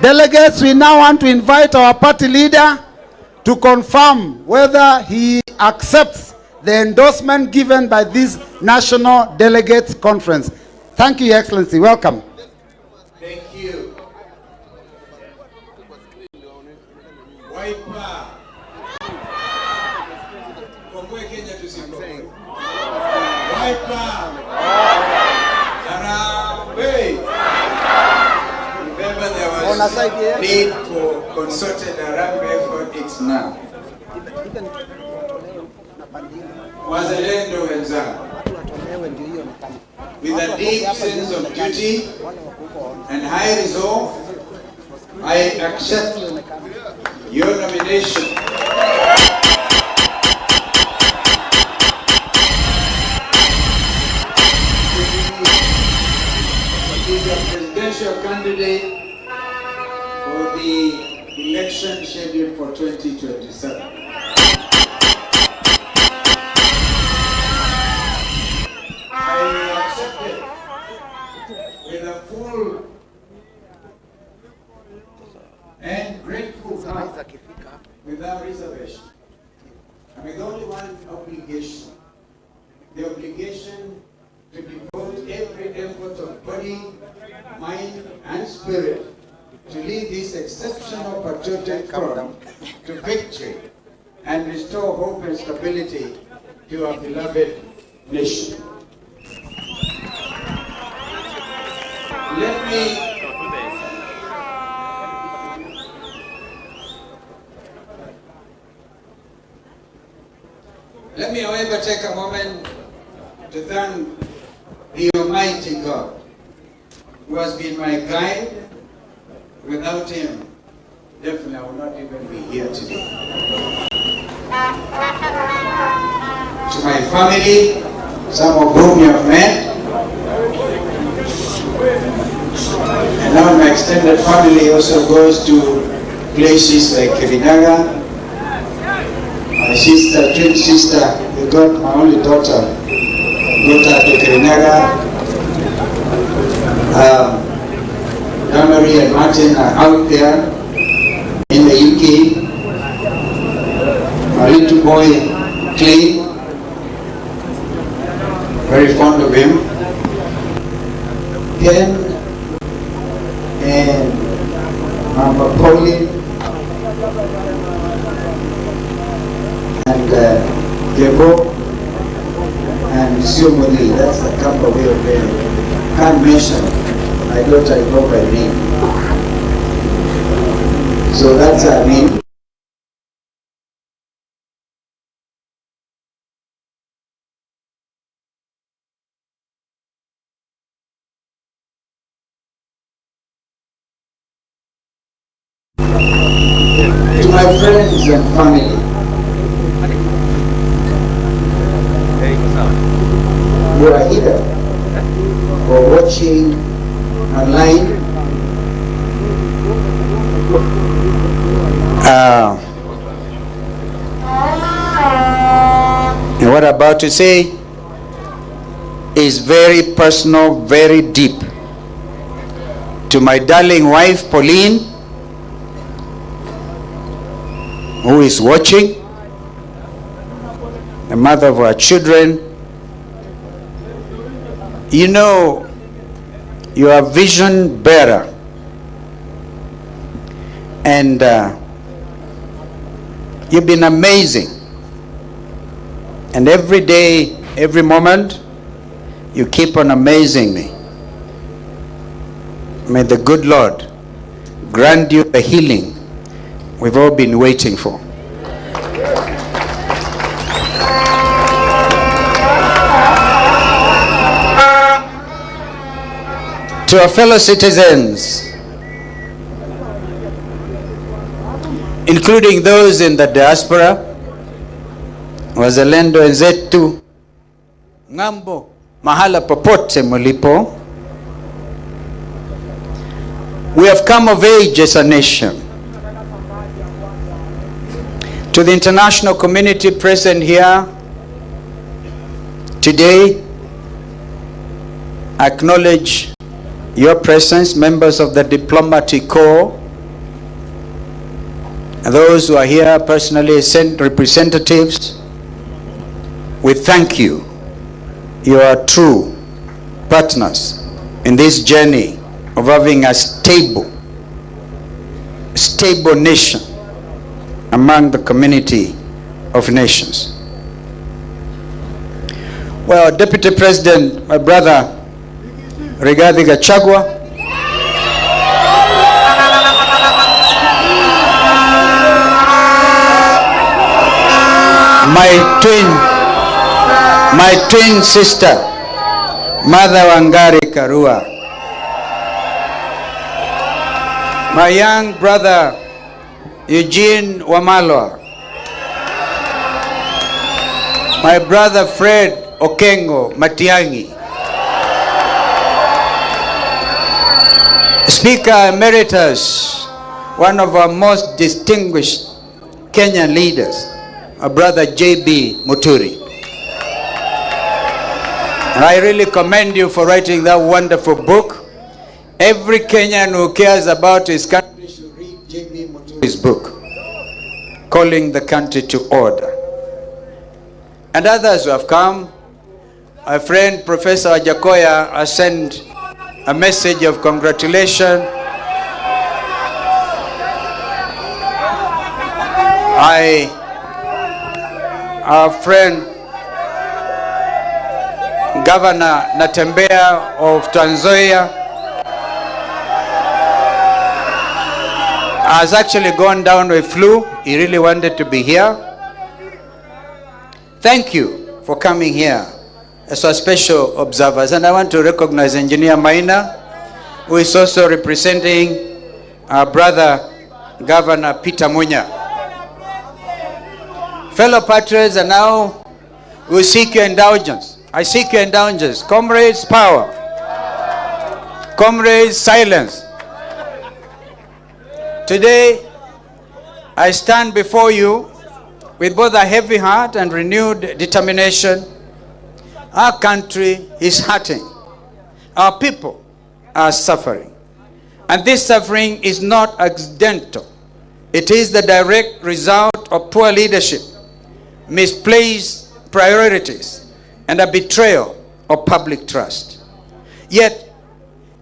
Delegates, we now want to invite our party leader to confirm whether he accepts the endorsement given by this National Delegates Conference. Thank you, Your Excellency. Welcome. Thank you. Wiper. Komwe Kenya tusikomwe. Wiper. Harambee. Remember there was need for concerted Harambee effort. It's now. Wazalendo wenzangu, with a deep sense of duty and high resolve, I accept your nomination to be the presidential candidate for the election scheduled for 2027. I accept it with a full and grateful heart, without reservation. And with only one obligation, the obligation to devote every effort of body, mind, and spirit to lead this exceptional patriotic front to victory and restore hope and stability to our beloved nation. Let me, however, take a moment to thank the Almighty God, who has been my guide. Without Him, definitely I would not even be here today. To my family, some of whom you have met, and now my extended family also goes to places like Kirinaga. My sister, twin sister, they got my only daughter, got her to Kirinaga. Damari and Martin are out there in the UK. My little boy, Clay, very fond of him. Ken and Mama Pauline and Gebo and Siomoni. That's the camp away of them. Can't mention my daughter, I know by name. So that's her name. To my friends and family who are here or watching online, and what I'm about to say is very personal, very deep. To my darling wife, Pauline, who is watching, the mother of our children, you know, you are a vision bearer, and you've been amazing, and every day, every moment, you keep on amazing me. May the good Lord grant you the healing we've all been waiting for. To our fellow citizens, including those in the diaspora, wazalendo wenzetu, ng'ambo, mahala popote mulipo, we have come of age as a nation. To the international community present here today, I acknowledge your presence, members of the diplomatic corps, And those who are here personally, sent representatives, we thank you. You are true partners in this journey of having a stable nation among the community of nations. Well, Deputy President, my brother, Rigathi Gachagua, my twin sister, Mother Wangari Karua, my young brother, Eugene Wamalwa, my brother Fred Okengo Matiangi, Speaker Emeritus, one of our most distinguished Kenyan leaders, our brother J.B. Muturi. And I really commend you for writing that wonderful book. Every Kenyan who cares about his country should read J.B. Muturi's book, Calling the Country to Order. And others who have come, my friend Professor Ajakoya has sent a message of congratulation. Our friend Governor Natembeya of Tanzania has actually gone down with flu. He really wanted to be here. Thank you for coming here as our special observers. And I want to recognize Engineer Maina, who is also representing our brother Governor Peter Munya. Fellow patriots, and now we seek your indulgence. I seek your indulgence. Comrades, power. Comrades, silence. Today, I stand before you with both a heavy heart and renewed determination. Our country is hurting. Our people are suffering. And this suffering is not accidental. It is the direct result of poor leadership, misplaced priorities, and a betrayal of public trust. Yet,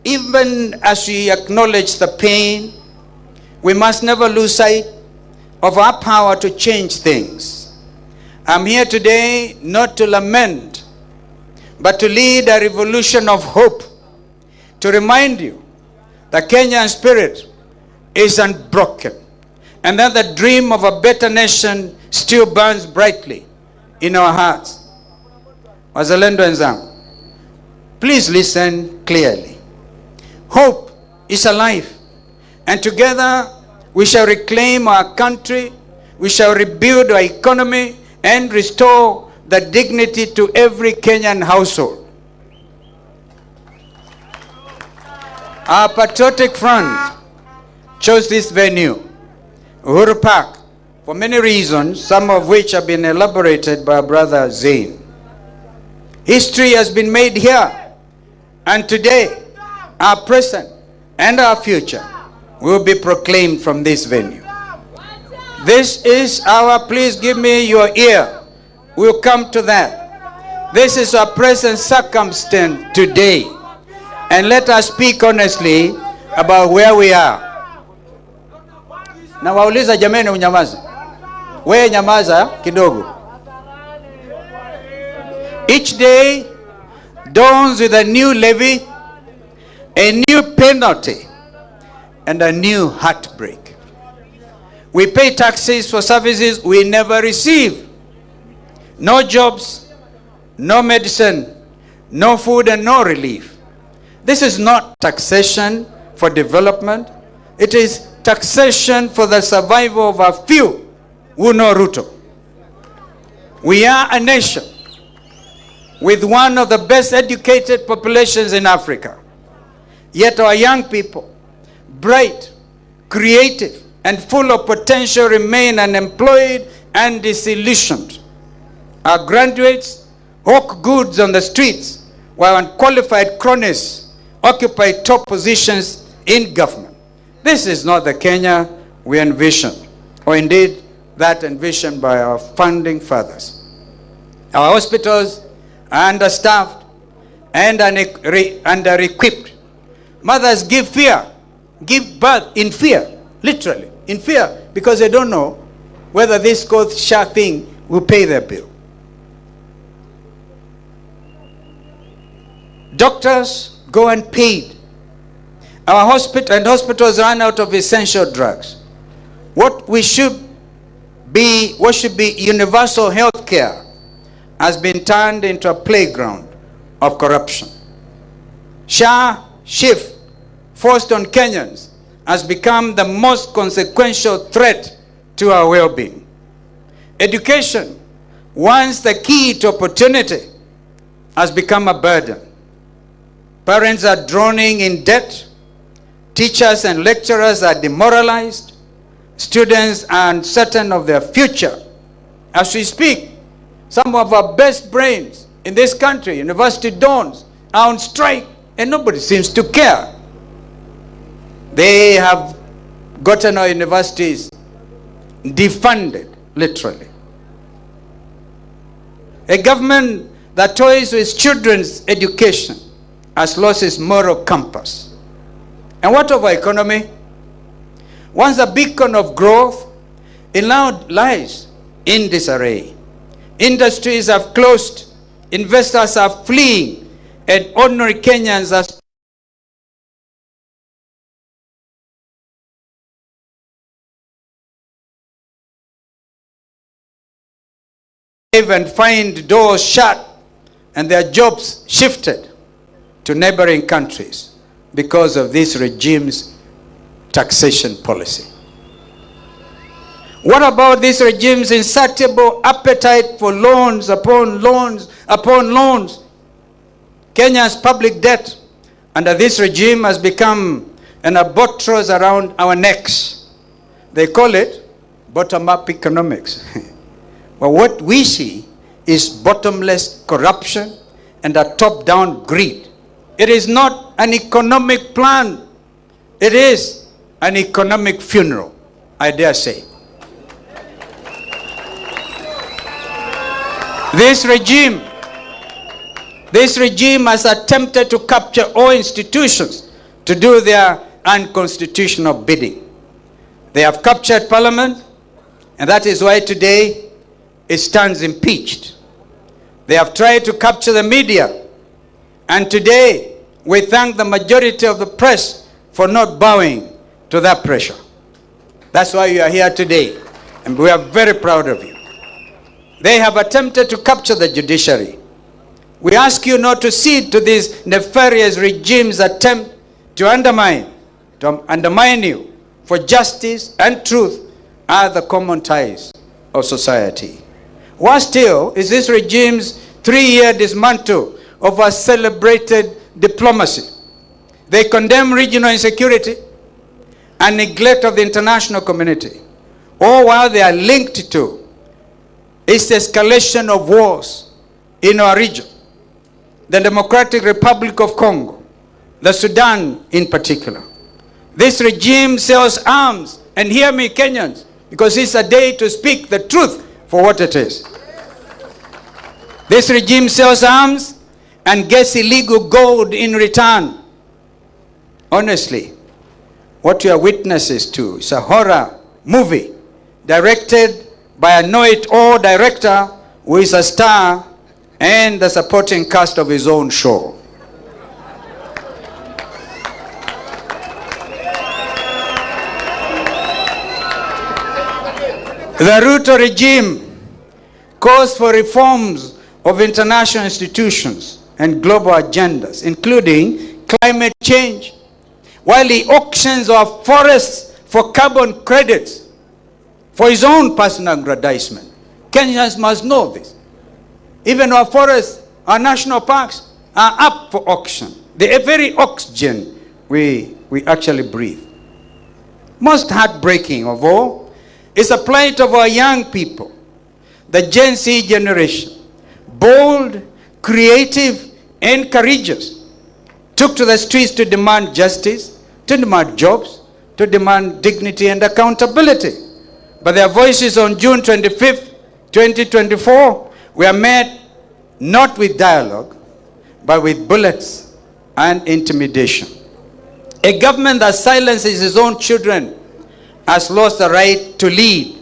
even as we acknowledge the pain, we must never lose sight of our power to change things. I'm here today not to lament, but to lead a revolution of hope, to remind you the Kenyan spirit is unbroken, and that the dream of a better nation still burns brightly in our hearts. Wazalendo wenzangu, please listen clearly. Hope is alive, and together we shall reclaim our country, we shall rebuild our economy, and restore the dignity to every Kenyan household. Our patriotic front chose this venue, Uhuru Park, for many reasons, some of which have been elaborated by our brother Zain. History has been made here, and today, our present and our future will be proclaimed from this venue. This is our, please give me your ear, we'll come to that. This is our present circumstance today, and let us speak honestly about where we are. Na wauliza jameni unyamaza. Wewe nyamaza kidogo. Each day dawns with a new levy, a new penalty, and a new heartbreak. We pay taxes for services we never receive. No jobs, no medicine, no food, and no relief. This is not taxation for development. It is taxation for the survival of a few who know Ruto. We are a nation with one of the best educated populations in Africa. Yet our young people, bright, creative, and full of potential, remain unemployed and disillusioned. Our graduates hawk goods on the streets, while unqualified cronies occupy top positions in government. This is not the Kenya we envision or indeed that envisioned by our founding fathers. Our hospitals are understaffed and under-equipped. Mothers give birth in fear, literally, in fear, because they don't know whether this share thing will pay their bill. Doctors go unpaid. Our hospitals run out of essential drugs. What should be universal health care has been turned into a playground of corruption. SHA shift forced on Kenyans has become the most consequential threat to our well-being. Education, once the key to opportunity, has become a burden. Parents are drowning in debt. Teachers and lecturers are demoralized. Students are uncertain of their future. As we speak, some of our best brains in this country, university dons, are on strike, and nobody seems to care. They have gotten our universities defunded, literally. A government that toys with children's education has lost its moral compass. And what of our economy? Once a beacon of growth, it now lies in disarray. Industries have closed, investors are fleeing, and ordinary Kenyans are and find doors shut and their jobs shifted to neighboring countries because of this regime's taxation policy. What about this regime's insatiable appetite for loans upon loans upon loans? Kenya's public debt under this regime has become an albatross around our necks. They call it bottom-up economics. But what we see is bottomless corruption and a top-down greed. It is not an economic plan. It is an economic funeral, I dare say. This regime has attempted to capture all institutions to do their unconstitutional bidding. They have captured Parliament, and that is why today it stands impeached. They have tried to capture the media, and today we thank the majority of the press for not bowing to that pressure. That's why you are here today, and we are very proud of you. They have attempted to capture the judiciary. We ask you not to cede to this nefarious regime's attempt to undermine you, for justice and truth are the common ties of society. Worse still is this regime's 3-year dismantle of our celebrated diplomacy. They condemn regional insecurity and neglect of the international community, all while they are linked to its escalation of wars in our region, the Democratic Republic of Congo, the Sudan in particular. This regime sells arms, and hear me, Kenyans, because it's a day to speak the truth for what it is. This regime sells arms and gets illegal gold in return. Honestly, what you are witnesses to is a horror movie directed by a know-it-all director who is a star and the supporting cast of his own show. The Ruto regime calls for reforms of international institutions and global agendas, including climate change, while he auctions our forests for carbon credits for his own personal aggrandizement. Kenyans must know this. Even our forests, our national parks are up for auction. The very oxygen we actually breathe. Most heartbreaking of all is the plight of our young people, the Gen Z generation. Bold, creative, and courageous, took to the streets to demand justice, to demand jobs, to demand dignity and accountability. But their voices on June 25th, 2024 were met not with dialogue, but with bullets and intimidation. A government that silences its own children has lost the right to lead